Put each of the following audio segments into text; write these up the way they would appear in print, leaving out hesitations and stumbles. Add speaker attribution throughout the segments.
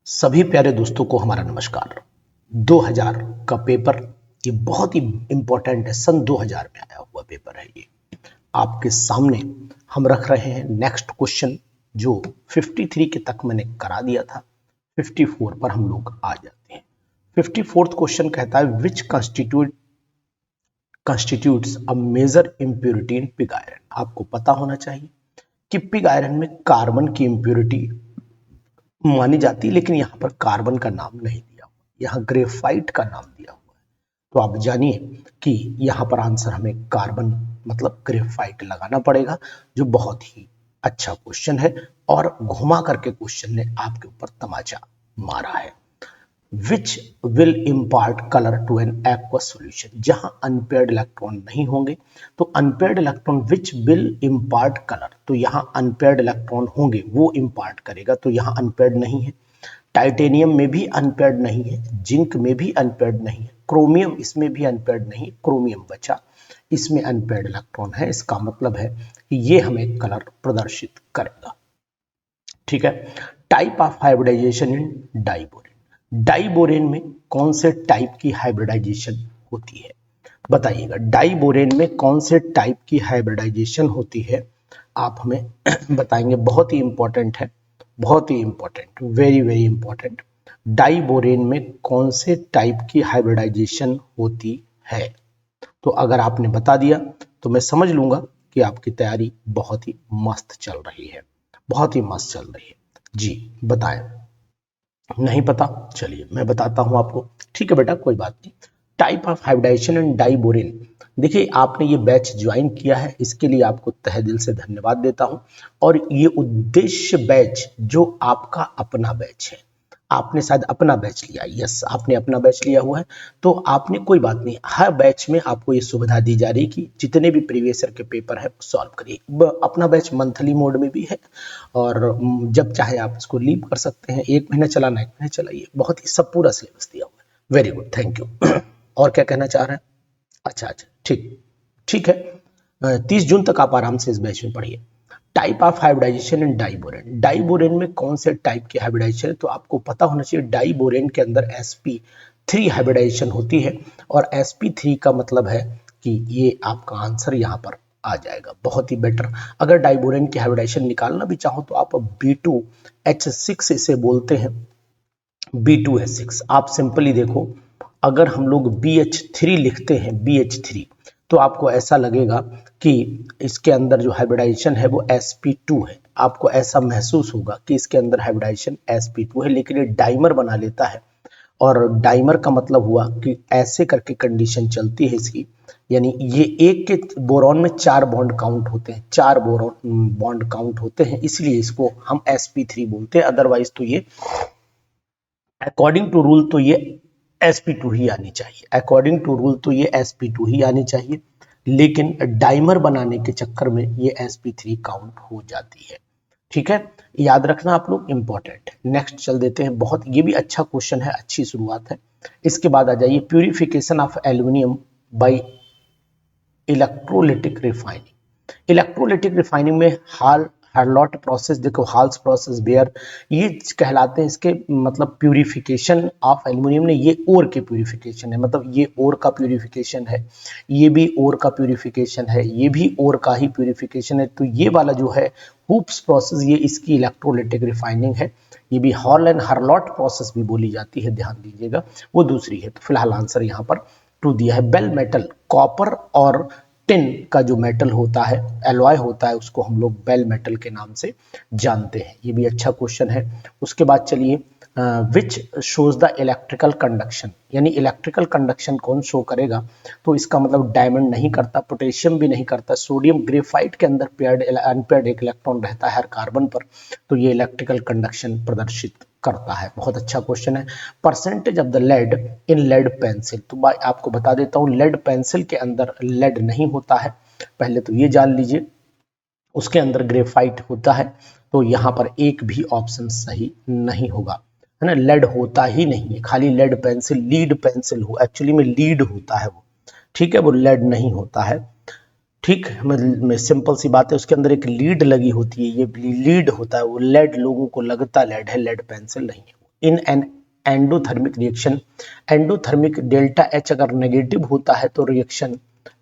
Speaker 1: सभी प्यारे दोस्तों को हमारा नमस्कार। 2000 का पेपर ये बहुत ही इंपॉर्टेंट है। सन 2000 में आया हुआ पेपर है। ये आपके सामने हम रख रहे हैं नेक्स्ट क्वेश्चन, जो 53 के तक मैंने करा दिया था। 54 पर हम लोग आ जाते हैं। 54th क्वेश्चन कहता है which constitutes a major impurity in pig iron. आपको पता होना चाहिए कि पिग आयरन में कार्बन की इम्प्योरिटी मानी जाती है, लेकिन यहाँ पर कार्बन का नाम नहीं दिया हुआ, यहाँ ग्रेफाइट का नाम दिया हुआ है। तो आप जानिए कि यहाँ पर आंसर हमें कार्बन मतलब ग्रेफाइट लगाना पड़ेगा, जो बहुत ही अच्छा क्वेश्चन है और घुमा करके क्वेश्चन ने आपके ऊपर तमाचा मारा है। Which will impart colour to an aqua solution. जहां अनपेयर्ड इलेक्ट्रॉन नहीं होंगे तो unpaired electron which will impart colour, तो यहां अनपेयर्ड इलेक्ट्रॉन होंगे वो इम्पार्ट करेगा, तो यहां अनपेयर्ड नहीं है। टाइटेनियम में भी अनपेयर्ड नहीं है, जिंक में भी अनपेयर्ड नहीं है, क्रोमियम इसमें भी अनपेयर्ड नहीं, क्रोमियम बचा, इसमें अनपेयर्ड इलेक्ट्रॉन है। इसका मतलब है कि ये हमें कलर प्रदर्शित करेगा। ठीक है। Type of hybridisation in diborane. Diborane में कौन से टाइप की हाइब्रिडाइजेशन होती है बताइएगा। डाइबोरेन में कौन से टाइप की हाइब्रिडाइजेशन होती है आप हमें बताएंगे। बहुत ही इंपॉर्टेंट है, बहुत ही important, very very important. Diborane में कौन से टाइप की हाइब्रिडाइजेशन होती है, तो अगर आपने बता दिया तो मैं समझ लूंगा कि आपकी तैयारी बहुत ही मस्त चल रही है, बहुत ही मस्त चल रही है। जी बताएं। नहीं पता, चलिए मैं बताता हूं आपको। ठीक है बेटा, कोई बात नहीं। Type of hybridization and diborane. देखिए आपने ये बैच ज्वाइन किया है, इसके लिए आपको तहे दिल से धन्यवाद देता हूं। और ये उद्देश्य बैच जो आपका अपना बैच है, आपने शायद अपना बैच लिया, यस आपने अपना बैच लिया हुआ है, तो आपने कोई बात नहीं, हर बैच में आपको ये सुविधा दी जा रही है कि जितने भी प्रीवियस ईयर के पेपर है सॉल्व करिए। अपना बैच मंथली मोड में भी है और जब चाहे आप इसको लीव कर सकते हैं। एक महीना चलाना, एक महीना चलाइए, बहुत ही सब पूरा सिलेबस दिया हुआ है। Very good, thank you. और क्या कहना चाह रहे हैं? अच्छा अच्छा, ठीक ठीक है। 30 जून तक आप आराम से इस बैच में पढ़िए। Type of hybridisation in diborane. Diborane में कौन से टाइप की हाइब्रिडाइजेशन है, तो आपको पता होना चाहिए डाइबोरेन के अंदर sp3 हाइब्रिडाइजेशन होती है और sp3 का मतलब है कि ये आपका आंसर यहाँ पर आ जाएगा। बहुत ही बेटर। अगर डाइबोरेन की हाइब्रिडाइजेशन निकालना भी चाहो तो आप B2H6 इसे बोलते हैं, B2H6। आप सिंपली देखो, अगर हम लोग BH3 लिखते हैं, BH3, तो आपको ऐसा लगेगा कि इसके अंदर जो हाइब्रिडाइजेशन है वो sp2 है। आपको ऐसा महसूस होगा कि इसके अंदर हाइब्रिडाइजेशन sp2 है, लेकिन ये डाइमर बना लेता है। और डाइमर का मतलब हुआ कि ऐसे करके कंडीशन चलती है इसकी, यानी ये एक के बोरॉन में 4 बॉन्ड काउंट होते हैं, 4 बोरॉन बॉन्ड काउंट होते हैं, इसलिए इसको हम sp3 बोलते हैं। अदरवाइज तो ये अकॉर्डिंग टू रूल तो ये sp2 ही आनी चाहिए, अकॉर्डिंग टू रूल तो ये sp2 ही आनी चाहिए, लेकिन डाइमर बनाने के चक्कर में ये sp3 काउंट हो जाती है। ठीक है, याद रखना आप लोग, इंपॉर्टेंट। नेक्स्ट चल देते हैं। बहुत ये भी अच्छा क्वेश्चन है, अच्छी शुरुआत है। इसके बाद आ जाइए, purification of aluminium by electrolytic refining. Electrolytic refining में हार्लॉट प्रोसेस, देखो हाल्स प्रोसेस, बेयर, ये कहलाते हैं इसके मतलब प्यूरिफिकेशन ऑफ एल्यूमिनियम ने, ये ओर के प्यूरिफिकेशन है, मतलब ये ओर का प्यूरिफिकेशन है, ये भी ओर का प्यूरिफिकेशन है, ये भी ओर का ही प्यूरिफिकेशन है। तो ये वाला जो है हुप्स प्रोसेस, ये इसकी इलेक्ट्रोलिटिक रिफाइनिंग है। ये भी हॉल एंड हार्लॉट प्रोसेस भी बोली जाती है, ध्यान दीजिएगा, वो दूसरी है। तो फिलहाल आंसर यहाँ पर 2 दिया है। बेल मेटल, कॉपर और टिन का जो मेटल होता है, एलॉय होता है, उसको हम लोग बेल मेटल के नाम से जानते हैं। ये भी अच्छा क्वेश्चन है। उसके बाद चलिए, which shows the electrical conduction, यानी इलेक्ट्रिकल कंडक्शन कौन शो करेगा, तो इसका मतलब डायमंड नहीं करता, पोटेशियम भी नहीं करता, सोडियम, ग्रेफाइट के अंदर पेयर्ड अनपेयर्ड एक इलेक्ट्रॉन रहता है हर कार्बन पर, तो ये इलेक्ट्रिकल कंडक्शन प्रदर्शित करता है। बहुत अच्छा क्वेश्चन है। Percentage of the lead in lead pencil, तो आपको बता देता हूं, लेड पेंसिल के अंदर लेड नहीं होता है, पहले तो ये जान लीजिए। उसके अंदर ग्रेफाइट होता है, तो यहां पर एक भी ऑप्शन सही नहीं होगा, है ना। लेड होता ही नहीं है, खाली लेड पेंसिल, लीड पेंसिल हो, एक्चुअली में लीड होता है वो, ठीक है, वो लेड नहीं होता है। ठीक, मैं सिंपल सी बात है, उसके अंदर एक लीड लगी होती है, ये लीड होता है, वो लेड लोगों को लगता लेड है, लेड पेंसिल नहीं है। In an endothermic reaction, endothermic delta H अगर नेगेटिव होता है तो रिएक्शन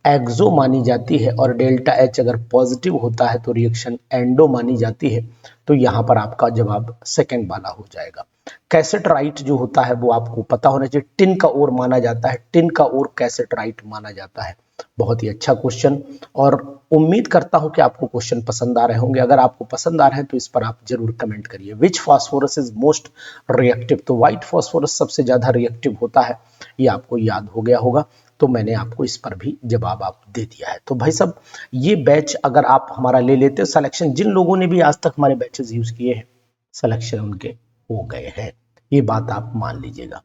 Speaker 1: एक्सो मानी जाती है, और डेल्टा एच अगर पॉजिटिव होता है तो रिएक्शन एंडो मानी जाती है। तो यहाँ पर आपका जवाब सेकंड वाला हो जाएगा। कैसेटराइट जो होता है वो आपको पता होना चाहिए, टिन का ओर माना जाता है, टिन का ओर कैसेटराइट माना जाता है। बहुत ही अच्छा क्वेश्चन, और उम्मीद करता हूं कि आपको क्वेश्चन पसंद आ रहे होंगे। अगर आपको पसंद आ रहे हैं तो इस पर आप जरूर कमेंट करिए। विच फास्फोरस इज मोस्ट रिएक्टिव, तो व्हाइट फास्फोरस सबसे ज्यादा रिएक्टिव होता है, ये आपको याद हो गया होगा। तो मैंने आपको इस पर भी जवाब आप दे दिया है। तो भाई साहब, ये बैच अगर आप हमारा ले लेते हो सिलेक्शन, जिन लोगों ने भी आज तक हमारे बैचेस यूज किए हैं सिलेक्शन उनके हो गए हैं, ये बात आप मान लीजिएगा।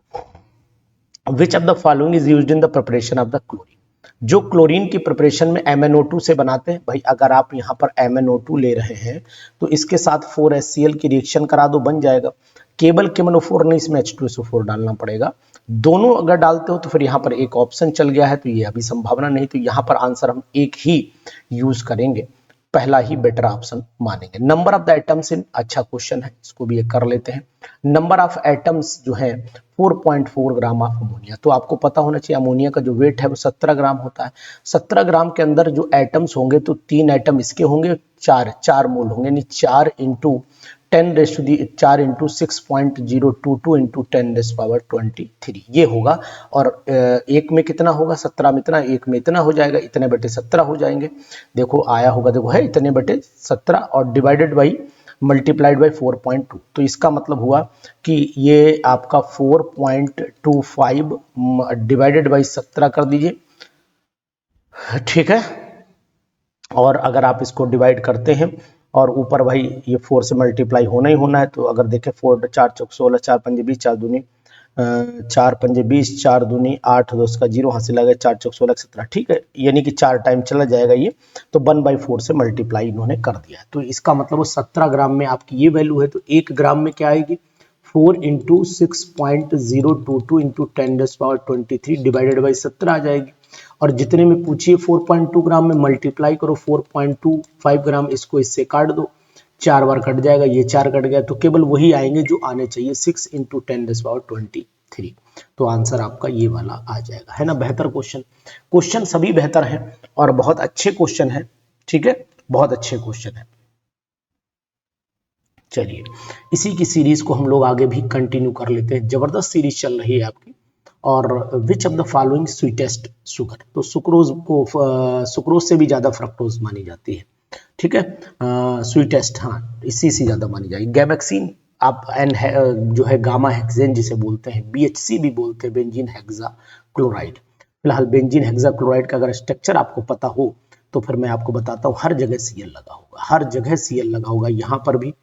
Speaker 1: Which of the following is used in the preparation of the chlorine, जो क्लोरीन की प्रिपरेशन में MnO2 से बनाते हैं। भाई अगर आप यहाँ पर MnO2 ले रहे हैं तो इसके साथ 4HCl की रिएक्शन करा दो, बन जाएगा। केवल KMnO4 नहीं, इसमें H2SO4 डालना पड़ेगा। दोनों अगर डालते हो तो फिर यहाँ पर एक ऑप्शन चल गया है, तो ये अभी संभावना नहीं, तो यहाँ पर आंसर हम एक ही यूज करेंगे, पहला ही बेटर ऑप्शन मानेंगे। Number of the atoms in, अच्छा क्वेश्चन है, इसको भी एक कर लेते हैं। नंबर ऑफ एटम्स जो है 4.4 ग्राम ऑफ अमोनिया, तो आपको पता होना चाहिए अमोनिया का जो वेट है वो 17 ग्राम होता है। 17 ग्राम के अंदर जो एटम्स होंगे तो 3 एटम इसके होंगे, 4 मोल होंगे, यानी 4 इंटू 4 इंटू 6.022 इंटू 10⁻23 ये होगा। और एक में कितना होगा, 17 में इतना, एक में इतना हो जाएगा, इतने बटे 17 हो जाएंगे। देखो आया होगा, देखो है इतने बटे 17 और डिवाइडेड बाई मल्टीप्लाइड बाई 4.2, तो इसका मतलब हुआ कि ये आपका 4.25 डिवाइडेड बाई 17 कर दीजिए, ठीक है। और अगर आप इसको डिवाइड करते हैं और ऊपर भाई ये 4 से मल्टीप्लाई होना ही होना है, तो अगर देखें 4 4 चौक 16, 4 पंजे 20, 4 दूनी 4 पंजे 20, 4 दूनी 8, 2 का 0 हासिल आ गया, 4 चौक 16 17, ठीक है। यानी कि 4 टाइम चला जाएगा ये, तो 1/4 से मल्टीप्लाई इन्होंने कर दिया। तो इसका मतलब वो 17 ग्राम में आपकी ये वैल्यू है, तो 1 ग्राम में क्या आएगी, 4 इंटू 6.022 इंटू 10⁻23 डिवाइडेड बाई 17 आ जाएगी। और जितने में पूछिए 4.2 ग्राम में मल्टीप्लाई करो 4.25 ग्राम, इसको इससे काट दो, 4 बार कट जाएगा, ये 4 कट गया, तो केवल वही आएंगे जो आने चाहिए, 6 इंटू 10⁻23। तो आंसर आपका ये वाला आ जाएगा, है ना। बेहतर क्वेश्चन, क्वेश्चन सभी बेहतर हैं और बहुत अच्छे क्वेश्चन है, ठीक है, बहुत अच्छे क्वेश्चन है। चलिए इसी की सीरीज को हम लोग आगे भी कंटिन्यू कर लेते हैं, जबरदस्त सीरीज चल रही है आपकी। और which of the following sweetest sugar, तो सुक्रोज को सुक्रोज से भी ज्यादा फ्रक्टोज मानी जाती है, ठीक है। स्वीटेस्ट, हाँ इसी से ज्यादा मानी जाएगी। गैमेक्सिन आप एन जो है गामा हेक्सेन जिसे बोलते हैं, BHC भी बोलते हैं, बेंजीन हेक्सा क्लोराइड। फिलहाल बेंजीन हेक्सा क्लोराइड का अगर स्ट्रक्चर आपको पता हो तो फिर मैं आपको बताता हूँ, हर जगह Cl लगा होगा, हर जगह Cl लगा होगा, यहाँ पर भी,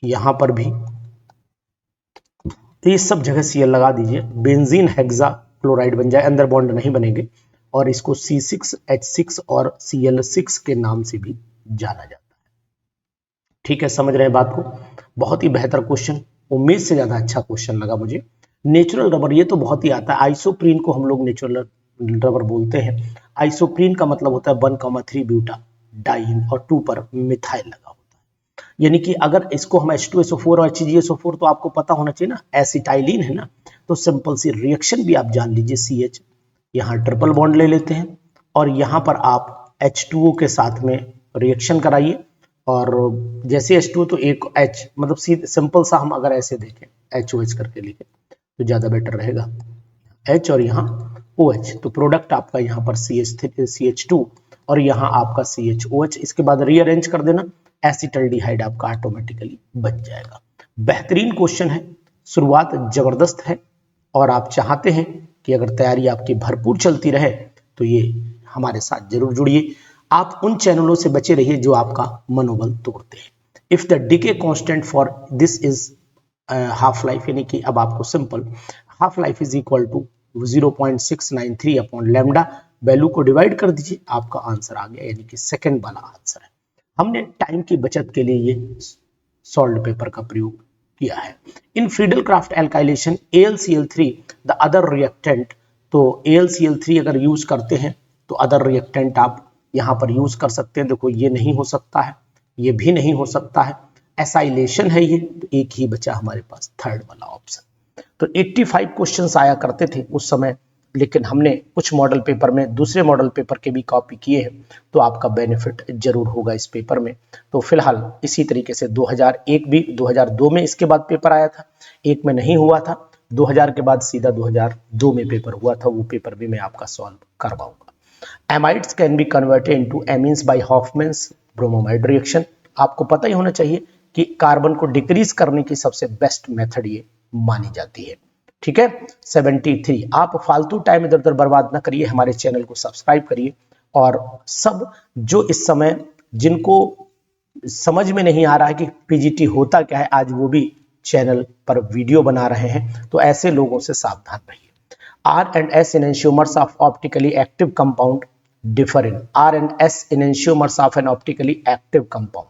Speaker 1: यहाँ पर भी, तो ये सब जगह Cl लगा दीजिए, बेंजीन हेक्सा क्लोराइड बन जाए, अंदर बॉन्ड नहीं बनेंगे, और इसको C6H6 और Cl6 के नाम से भी जाना जाता है, ठीक है। समझ रहे हैं बात को, बहुत ही बेहतर क्वेश्चन, उम्मीद से ज्यादा अच्छा क्वेश्चन लगा मुझे। नेचुरल रबर, ये तो बहुत ही आता है, आइसोप्रीन को हम लोग नेचुरल रबर बोलते हैं। आइसोप्रीन का मतलब होता है 1,3 ब्यूटा डाइन और 2 पर मिथाइल लगा होता है, यानी कि अगर इसको हम H2SO4 और HgSO4, तो आपको पता होना चाहिए ना, एसिटाइलिन है ना, तो सिंपल सी रिएक्शन भी आप जान लीजिए, CH, यहाँ ट्रिपल बॉन्ड ले लेते हैं और यहाँ पर आप H2O के साथ में रिएक्शन कराइए, और जैसे H2O तो एक H, मतलब सिंपल सा हम अगर ऐसे देखें HOH करके लिखे तो ज्यादा बेटर रहेगा, H और यहाँ OH, तो प्रोडक्ट आपका यहाँ पर CH2 और यहाँ आपका CHOH, इसके बाद रीअरेंज कर देना, एसिटल्डिहाइड आपका ऑटोमेटिकली बन जाएगा। बेहतरीन क्वेश्चन है, शुरुआत जबरदस्त है, और आप चाहते हैं कि अगर तैयारी आपकी भरपूर चलती रहे तो ये हमारे साथ जरूर जुड़िए। आप उन चैनलों से बचे रहिए जो आपका मनोबल तोड़ते हैं। If the decay constant for this is half life, यानी कि अब आपको simple half life is equal to 0.693 upon lambda, value को डिवाइड कर दीजिए, आपका आंसर आ गया, यानी कि सेकंड वाला आंसर है। हमने टाइम की बचत के लिए ये सॉल्ट पेपर का प्रयोग किया है। In Friedel Crafts alkylation AlCl3 the other reactant, तो AlCl3 अगर यूज करते हैं तो अदर रिएक्टेंट आप यहाँ पर यूज कर सकते हैं। देखो ये नहीं हो सकता है, ये भी नहीं हो सकता है, एसाइलेशन है ये, तो एक ही बचा हमारे पास थर्ड वाला ऑप्शन। तो 85 क्वेश्चंस आया करते थे उस समय, लेकिन हमने कुछ मॉडल पेपर में दूसरे मॉडल पेपर के भी कॉपी किए हैं, तो आपका बेनिफिट जरूर होगा इस पेपर में। तो फिलहाल इसी तरीके से 2001 भी 2002 में इसके बाद पेपर आया था, एक में नहीं हुआ था, 2000 के बाद सीधा 2002 में पेपर हुआ था, वो पेपर भी मैं आपका सॉल्व करवाऊंगा। Amides can be converted into amines by Hofmann's bromamide reaction. आपको पता ही होना चाहिए कि कार्बन को डिक्रीज करने की सबसे बेस्ट मेथड ये मानी जाती है। ठीक है, 73। आप फालतू टाइम इधर उधर बर्बाद ना करिए, हमारे चैनल को सब्सक्राइब करिए, और सब जो इस समय जिनको समझ में नहीं आ रहा है कि पीजीटी होता क्या है, आज वो भी चैनल पर वीडियो बना रहे हैं, तो ऐसे लोगों से सावधान रहिए। R and S enantiomers of optically active compound differ in R and S enantiomers of an optically active compound.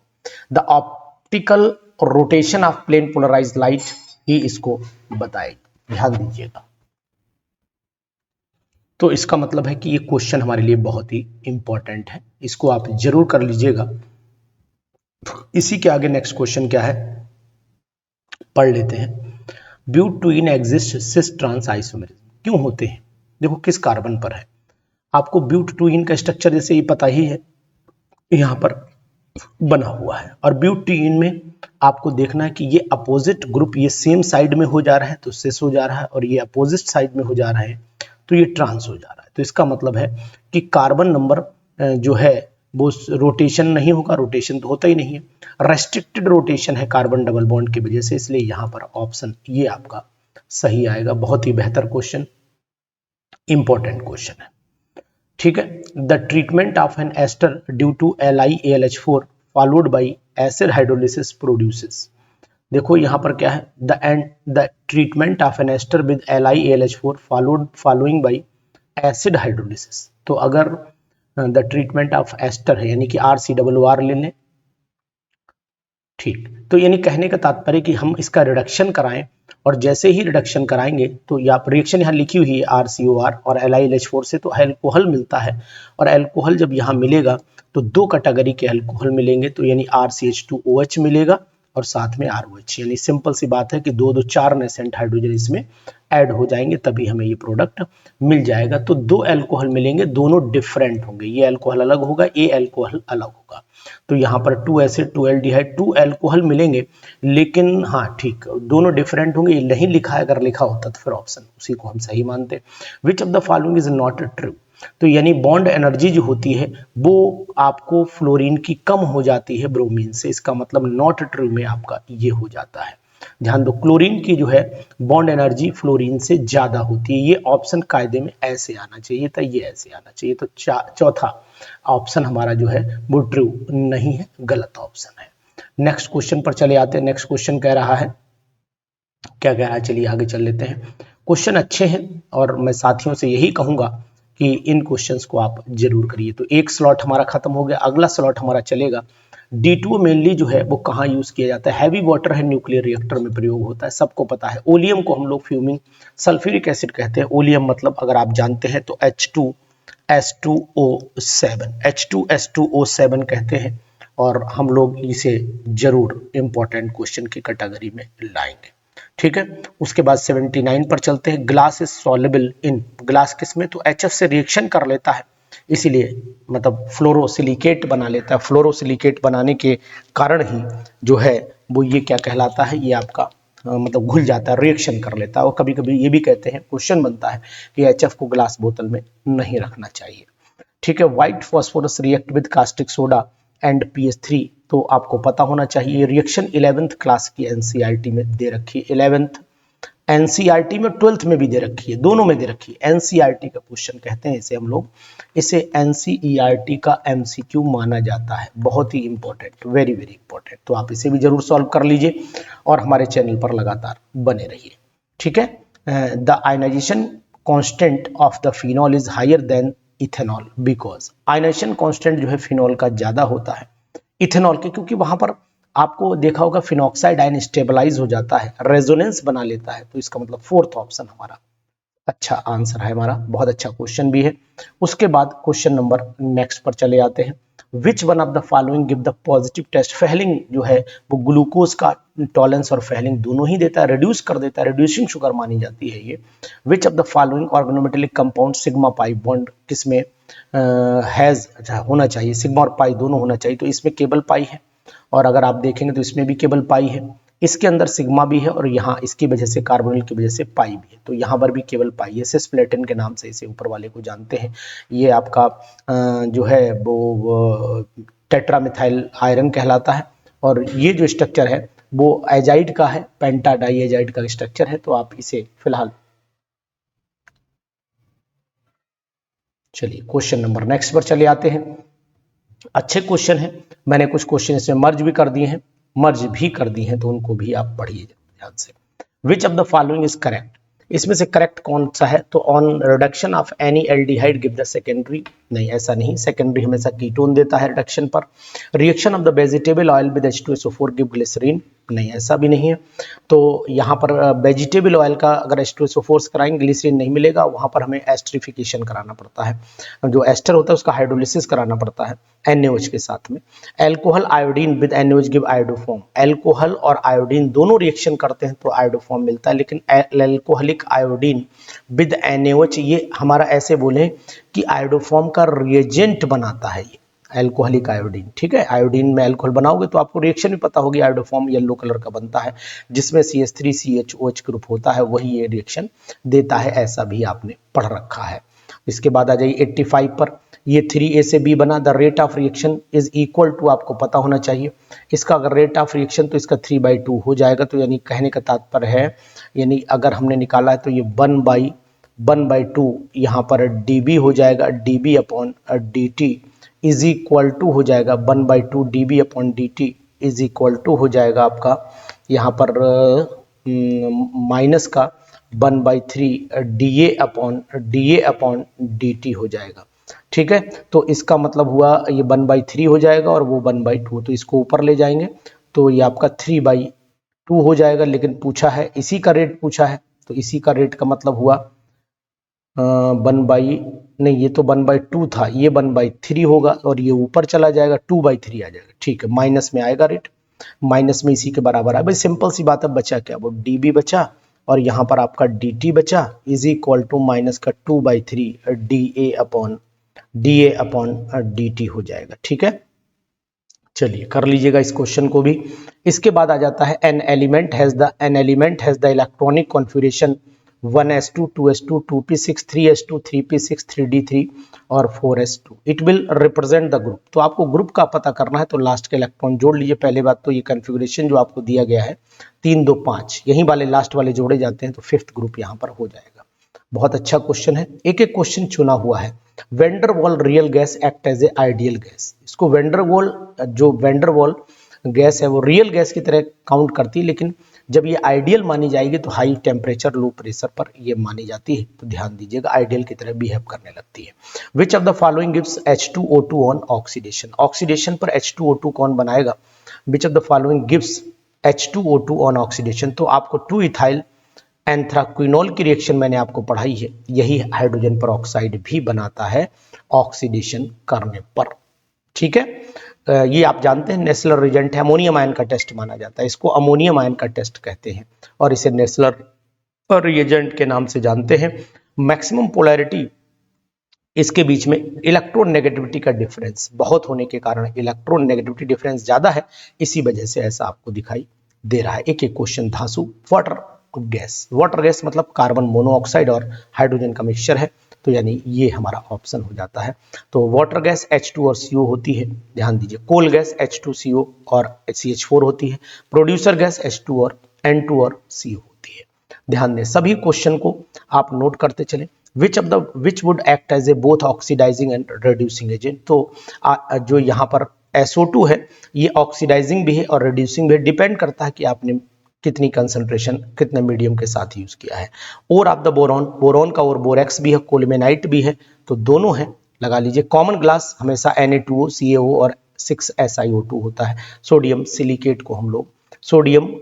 Speaker 1: The optical rotation of plane polarized light ही इसको बताएगी, ध्यान दीजिएगा। तो इसका मतलब है कि ये क्वेश्चन हमारे लिए बहुत ही इंपॉर्टेंट है, इसको आप जरूर कर लीजिएगा। इसी के आगे नेक्स्ट क्वेश्चन क्या है, पढ़ लेते हैं। Butane exist cis trans isomerism क्यों होते हैं? देखो किस कार्बन पर है, आपको ब्यूटेन का स्ट्रक्चर जैसे ये पता ही है, यहाँ पर बना हुआ है, और ब्यूटेन में आपको देखना है कि ये अपोजिट ग्रुप ये सेम साइड में हो जा रहा है तो सिस हो जा रहा है, और ये अपोजिट साइड में हो जा रहा है तो ये ट्रांस हो जा रहा है। तो इसका मतलब है कि कार्बन नंबर जो है वो रोटेशन नहीं होगा, रोटेशन तो होता ही नहीं है, रेस्ट्रिक्टेड रोटेशन है कार्बन डबल बॉन्ड की वजह से, इसलिए यहाँ पर ऑप्शन ये आपका सही आएगा। बहुत ही बेहतर क्वेश्चन, इंपॉर्टेंट क्वेश्चन है। ठीक है, the treatment of an ester due to LiAlH4 followed by acid hydrolysis produces. देखो यहाँ पर क्या है, the treatment of an ester with LiAlH4 following by acid hydrolysis. तो अगर द ट्रीटमेंट ऑफ एस्टर है यानी कि RCOR ले लें, ठीक, तो यानी कहने का तात्पर्य कि हम इसका रिडक्शन कराएं, और जैसे ही रिडक्शन कराएंगे तो या रिएक्शन यहाँ लिखी हुई है RCOR और LiLH4 से, तो अल्कोहल मिलता है, और अल्कोहल जब यहाँ मिलेगा तो दो कैटेगरी के अल्कोहल मिलेंगे, तो यानी RCH2OH मिलेगा और साथ में ROH, यानी सिंपल सी बात है कि दो दो चार नेसेंट हाइड्रोजन इसमें ऐड हो जाएंगे, तभी हमें ये प्रोडक्ट मिल जाएगा। तो दो अल्कोहल मिलेंगे, दोनों डिफरेंट होंगे, ये अल्कोहल अलग होगा, ये अल्कोहल अलग होगा। तो यहाँ पर 2 एसिड 2 एल्डिहाइड 2 अल्कोहल मिलेंगे, लेकिन हाँ ठीक, दोनों डिफरेंट होंगे, ये नहीं लिखा है, अगर लिखा होता तो फिर ऑप्शन उसी को हम सही मानते। Which of the following is not true. तो यानी बॉन्ड एनर्जी जो होती है वो आपको फ्लोरीन की कम हो जाती है ब्रोमीन से, इसका मतलब नॉट ट्रू में आपका ये हो जाता है। ध्यान दो, क्लोरीन की जो है बॉन्ड एनर्जी फ्लोरीन से ज्यादा होती है, ये ऑप्शन कायदे में ऐसे आना चाहिए था, ये ऐसे आना चाहिए। तो चौथा ऑप्शन हमारा जो है वो ट्रू नहीं है, गलत ऑप्शन है। नेक्स्ट क्वेश्चन पर चले आते हैं। नेक्स्ट क्वेश्चन कह रहा है, क्या कह रहा है, चलिए आगे चल लेते हैं। क्वेश्चन अच्छे हैं और मैं साथियों से यही कहूंगा कि इन क्वेश्चंस को आप जरूर करिए। तो एक स्लॉट हमारा खत्म हो गया, अगला स्लॉट हमारा चलेगा। D2O मेनली जो है वो कहाँ यूज किया जाता है, हैवी वाटर है, न्यूक्लियर रिएक्टर में प्रयोग होता है, सबको पता है। ओलियम को हम लोग फ्यूमिंग सल्फ्यूरिक एसिड कहते हैं। ओलियम मतलब अगर आप जानते हैं तो H2SO7 कहते हैं, और हम लोग इसे जरूर इंपॉर्टेंट क्वेश्चन की कैटेगरी में लाएंगे। ठीक है, उसके बाद 79 पर चलते हैं। Glass is soluble in, glass किसमें, तो HF से रिएक्शन कर लेता है, इसीलिए मतलब फ्लोरोसिलिकेट बना लेता है। फ्लोरोसिलिकेट बनाने के कारण ही जो है वो ये क्या कहलाता है, ये आपका मतलब घुल जाता है, रिएक्शन कर लेता है। और कभी कभी ये भी कहते हैं, क्वेश्चन बनता है कि HF को ग्लास बोतल में नहीं रखना चाहिए। ठीक है, white phosphorus react with caustic soda and PH3, तो आपको पता होना चाहिए रिएक्शन 11th क्लास की NCERT में दे रखी है, 11th NCERT में 12th में भी दे रखी है, दोनों में दे रखी है। NCERT का क्वेश्चन कहते हैं इसे हम लोग, इसे NCERT का MCQ माना जाता है, बहुत ही इंपॉर्टेंट, वेरी वेरी इंपॉर्टेंट। तो आप इसे भी जरूर सॉल्व कर लीजिए और हमारे चैनल पर लगातार बने रहिए। ठीक है, the ionisation constant of the phenol is higher than ethanol because, ionisation constant जो है फिनॉल का ज्यादा होता है इथेनॉल के, क्योंकि वहां पर आपको देखा होगा फिनॉक्साइड आयन स्टेबलाइज हो जाता है, रेजोनेंस बना लेता है। तो इसका मतलब फोर्थ ऑप्शन हमारा अच्छा आंसर है हमारा, बहुत अच्छा क्वेश्चन भी है। उसके बाद क्वेश्चन नंबर नेक्स्ट पर चले आते हैं। Which one of the following give the positive test. Fehling जो है वो ग्लूकोज का टॉलेंस और फेहलिंग दोनों ही देता है, रिड्यूस कर देता है, रिड्यूसिंग शुगर मानी जाती है ये। Which of the following organometallic compound sigma pi bond किसमें हैज होना चाहिए, सिग्मा और पाई दोनों होना चाहिए, तो इसमें केवल पाई है, और अगर आप देखेंगे तो इसमें भी केवल पाई है, इसके अंदर सिग्मा भी है और यहाँ इसकी वजह से कार्बोनिल की वजह से पाई भी है, तो यहाँ पर भी केवल पाई है। सिस्प्लेटिन के नाम से इसे ऊपर वाले को जानते हैं। ये आपका जो है वो टेट्रामिथाइल आयरन कहलाता है, और ये जो स्ट्रक्चर है वो एजाइड का है, पेंटा डाई एजाइड का स्ट्रक्चर है, तो आप इसे फिलहाल चलिए क्वेश्चन नंबर नेक्स्ट पर चले आते हैं। अच्छे क्वेश्चन है, मैंने कुछ क्वेश्चन इसमें मर्ज भी कर दिए हैं, तो उनको भी आप पढ़िए ध्यान से। Which of the following is correct, इसमें से करेक्ट कौन सा है, तो on reduction of any aldehyde give the secondary, नहीं ऐसा नहीं, सेकेंडरी हमेशा कीटोन देता है रिडक्शन पर। Reaction of the vegetable oil with H2SO4 give glycerine, नहीं ऐसा भी नहीं है। तो यहाँ पर वेजिटेबल ऑयल का अगर H2SO4 कराएंगे ग्लिसरीन नहीं मिलेगा, वहाँ पर हमें एस्टरिफिकेशन कराना पड़ता है, जो एस्टर होता है उसका हाइड्रोलिसिस कराना पड़ता है NaOH के साथ में। Alcohol iodine with NaOH give iodoform, alcohol और आयोडीन दोनों रिएक्शन करते हैं तो आयोडोफॉर्म मिलता है, लेकिन एल्कोहलिक आयोडीन विद NaOH ये हमारा ऐसे बोले कि आयोडोफॉर्म का रिएजेंट बनाता है ये एल्कोहलिक आयोडीन, ठीक है। आयोडीन में एल्कोहल बनाओगे तो आपको रिएक्शन भी पता होगी, आयोडोफॉर्म येलो कलर का बनता है जिसमें CH3CHOH ग्रुप होता है, वही ये रिएक्शन देता है, ऐसा भी आपने पढ़ रखा है। इसके बाद आ जाइए 85 पर, ये 3A से B बना, the rate of reaction is equal to, आपको पता होना चाहिए इसका अगर रेट ऑफ रिएक्शन तो इसका 3/2 हो जाएगा, तो यानी कहने का तात्पर्य है, यानी अगर हमने निकाला है तो ये 1/2 यहाँ पर dB हो जाएगा, dB/dt इज इक्वल टू हो जाएगा 1/2 dB/dt इज इक्वल टू हो जाएगा आपका यहाँ पर माइनस का 1/3 dA/dt हो जाएगा, ठीक है। तो इसका मतलब हुआ ये 1/3 हो जाएगा और वो 1/2, तो इसको ऊपर ले जाएंगे तो ये आपका 3/2 हो जाएगा, लेकिन पूछा है इसी का रेट पूछा है, तो इसी का रेट का मतलब हुआ नहीं ये तो 1/2 था, ये 1/3 होगा और ये ऊपर चला जाएगा 2/3 आ जाएगा, ठीक है। माइनस में आएगा रेट, माइनस में इसी के बराबर है भाई, सिंपल सी बात है। बचा क्या, वो dB बचा और यहाँ पर आपका dt बचा इज इक्वल टू माइनस का 2/3 dA/dt हो जाएगा, ठीक है। चलिए कर लीजिएगा इस क्वेश्चन को भी। इसके बाद आ जाता है an element has the electronic configuration 1s2 2s2 2p6 3s2 3p6 3d3 और 4s2 it will represent the group. तो आपको ग्रुप का पता करना है तो लास्ट के इलेक्ट्रॉन जोड़ लीजिए। पहले बात तो ये कॉन्फ़िगरेशन जो आपको दिया गया है 3 2 5 यहीं वाले लास्ट वाले जोड़े जाते हैं तो फिफ्थ ग्रुप यहाँ पर हो जाएगा। बहुत अच्छा क्वेश्चन है, एक एक क्वेश्चन चुना हुआ है। Van der Waals real gas act as a ideal gas, इसको वेंडर वॉल गैस है वो रियल गैस की तरह काउंट करती है, लेकिन जब ये आइडियल मानी जाएगी तो हाई टेम्परेचर लो प्रेशर पर ये मानी जाती है, तो ध्यान दीजिएगा आइडियल की तरह बिहेव करने लगती है। Which of the following gives H2O2 on oxidation, oxidation पर H2O2 कौन बनाएगा। Which of the following gives H2O2 on oxidation, तो आपको 2 इथाइल एंथ्राक्विनोल की रिएक्शन मैंने आपको पढ़ाई है, यही हाइड्रोजन पर ऑक्साइड भी बनाता है ऑक्सीडेशन करने पर, ठीक है। ये आप जानते हैं नेस्लर रिएजेंट है, अमोनियम आयन का टेस्ट माना जाता है, इसको अमोनियम आयन का टेस्ट कहते हैं और इसे नेस्लर रिएजेंट के नाम से जानते हैं। मैक्सिमम पोलैरिटी इसके बीच में इलेक्ट्रॉन नेगेटिविटी का डिफरेंस बहुत होने के कारण इलेक्ट्रॉन नेगेटिविटी डिफरेंस ज्यादा है, इसी वजह से ऐसा आपको दिखाई दे रहा है। एक एक क्वेश्चन धांसू। वाटर गैस मतलब कार्बन मोनोऑक्साइड और हाइड्रोजन का मिक्सचर है, तो यानी ये हमारा ऑप्शन हो जाता है। तो वाटर गैस H2 और CO होती है, ध्यान दीजिए। कोल गैस H2CO और CH4 होती है। प्रोड्यूसर गैस H2 और N2 और CO होती है। ध्यान दें, सभी क्वेश्चन को आप नोट करते चलें। Which would act as a both oxidising and reducing agent, तो जो यहाँ पर SO2 है ये ऑक्सीडाइजिंग भी है और रिड्यूसिंग भी है, डिपेंड करता है कि आपने कितनी कंसंट्रेशन कितने मीडियम के साथ यूज किया है। और ऑफ द बोरॉन का और बोरेक्स भी है, कोलिमेनाइट भी है, तो दोनों है, लगा लीजिए। कॉमन ग्लास हमेशा Na2O CaO और 6SiO2 होता है। सोडियम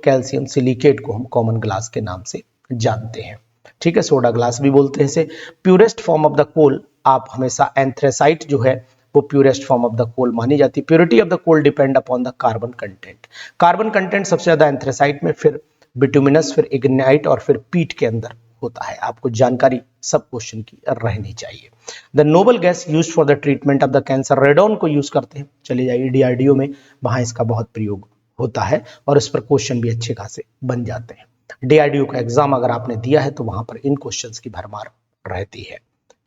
Speaker 1: कैल्शियम सिलिकेट को हम कॉमन ग्लास के नाम से जानते हैं, ठीक है। सोडा ग्लास भी बोलते हैं इसे। Purest form of the coal आप हमेशा एंथ्रेसाइट जो है वो purest form of the coal मानी जाती है। Purity of the coal depend upon the carbon content. Carbon content सबसे ज्यादा एंथ्रेसाइट में, फिर बिटुमिनस, फिर इग्नाइट और फिर पीट के अंदर होता है। आपको जानकारी सब क्वेश्चन की रहनी चाहिए। The noble gas used for the treatment of the cancer, radon को यूज करते हैं। चले जाइए डीआरडीओ में, वहां इसका बहुत प्रयोग होता है और इस पर क्वेश्चन भी अच्छे खासे बन जाते हैं। डीआरडीओ का एग्जाम अगर आपने दिया है तो वहां पर इन क्वेश्चंस की भरमार रहती है,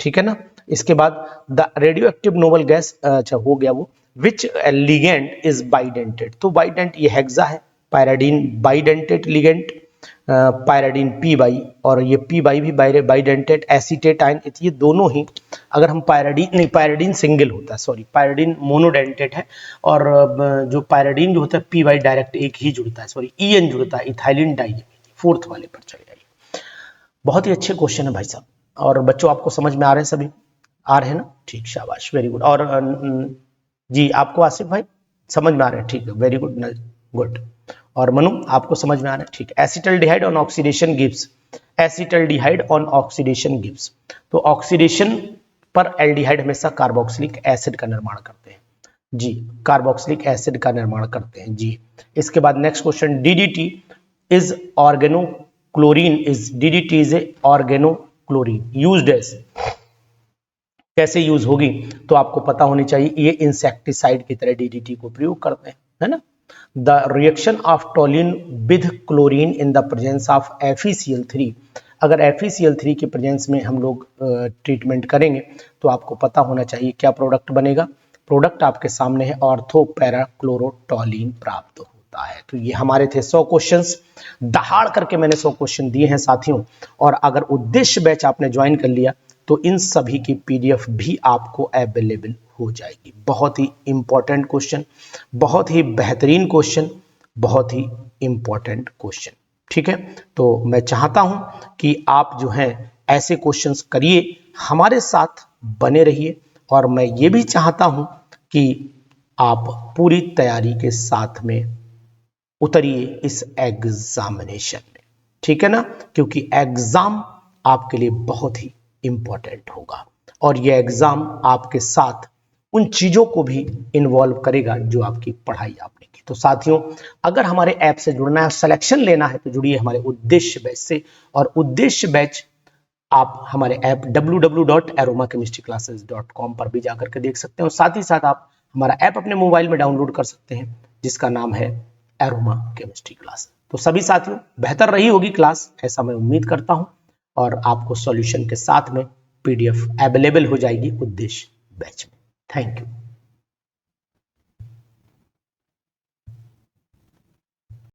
Speaker 1: ठीक है ना। इसके बाद the radio active noble gas, अच्छा हो गया वो, विच लिगेंड इज बाइडेंटेड, तो बाइडेंट ये हेक्सा है, pyridine bidentate ligand, pyridine P by, और ये पी बाई भी बाइडेंटेड, एसीटेटाइन, ये दोनों ही, अगर हम पायराडीन नहीं, पायराडीन सिंगल होता है, सॉरी पायराडीन मोनोडेंटेड है, और जो पायराडीन जो होता है पी बाई डायरेक्ट एक ही जुड़ता है, सॉरी ईएन जुड़ता है, इथाइलिन डाई, फोर्थ वाले पर चले जाइए। बहुत ही अच्छे क्वेश्चन है भाई साहब। और बच्चों आपको समझ में आ रहे हैं, सभी आ रहे हैं ना, ठीक, शाबाश, वेरी गुड। और जी आपको आसिफ भाई समझ में आ रहे हैं, ठीक है, वेरी गुड, गुड। और मनु आपको समझ में आ रहा है, ठीक। Acetaldehyde on oxidation gives, acetaldehyde on oxidation gives, तो ऑक्सीडेशन पर एल्डिहाइड हमेशा कार्बोक्सिलिक एसिड का निर्माण करते हैं जी, कार्बोक्सिलिक एसिड का निर्माण करते हैं जी। इसके बाद next question, DDT is organochlorine, is DDT is a organochlorine used as, कैसे यूज होगी, तो आपको पता होनी चाहिए, ये इंसेक्टिसाइड की तरह डीडीटी को प्रयोग करते हैं, है ना। The reaction of toluene with chlorine in the presence of FeCl3, अगर FeCl3 के प्रेजेंस में हम लोग ट्रीटमेंट करेंगे तो आपको पता होना चाहिए क्या प्रोडक्ट बनेगा। प्रोडक्ट आपके सामने है, ऑर्थो पैराक्लोरोटोलिन प्राप्त होता है। तो ये हमारे थे 100 क्वेश्चंस, दहाड़ करके मैंने 100 क्वेश्चन दिए हैं साथियों। और अगर उद्देश्य बैच आपने ज्वाइन कर लिया तो इन सभी की PDF भी आपको अवेलेबल हो जाएगी। बहुत ही इंपॉर्टेंट क्वेश्चन, बहुत ही बेहतरीन क्वेश्चन, बहुत ही इंपॉर्टेंट क्वेश्चन, ठीक है। तो मैं चाहता हूं कि आप जो हैं ऐसे क्वेश्चंस करिए, हमारे साथ बने रहिए, और मैं ये भी चाहता हूं कि आप पूरी तैयारी के साथ में उतरिए इस एग्जामिनेशन में, ठीक है ना, क्योंकि एग्जाम आपके लिए बहुत ही इंपॉर्टेंट होगा और यह एग्जाम आपके साथ उन चीजों को भी इन्वॉल्व करेगा जो आपकी पढ़ाई आपने की। तो साथियों, अगर हमारे ऐप से जुड़ना है, सिलेक्शन लेना है, तो जुड़िए हमारे उद्देश्य बैच से। और उद्देश्य बैच आप हमारे ऐप www.aromachemistryclasses.com पर भी जाकर के देख सकते हैं, और साथ ही साथ आप हमारा ऐप अपने मोबाइल में डाउनलोड कर सकते हैं जिसका नाम है एरोमा केमिस्ट्री क्लास। तो सभी साथियों, बेहतर रही होगी क्लास, ऐसा मैं उम्मीद करता हूं, और आपको सॉल्यूशन के साथ में PDF अवेलेबल हो जाएगी उद्देश्य बैच में। Thank you.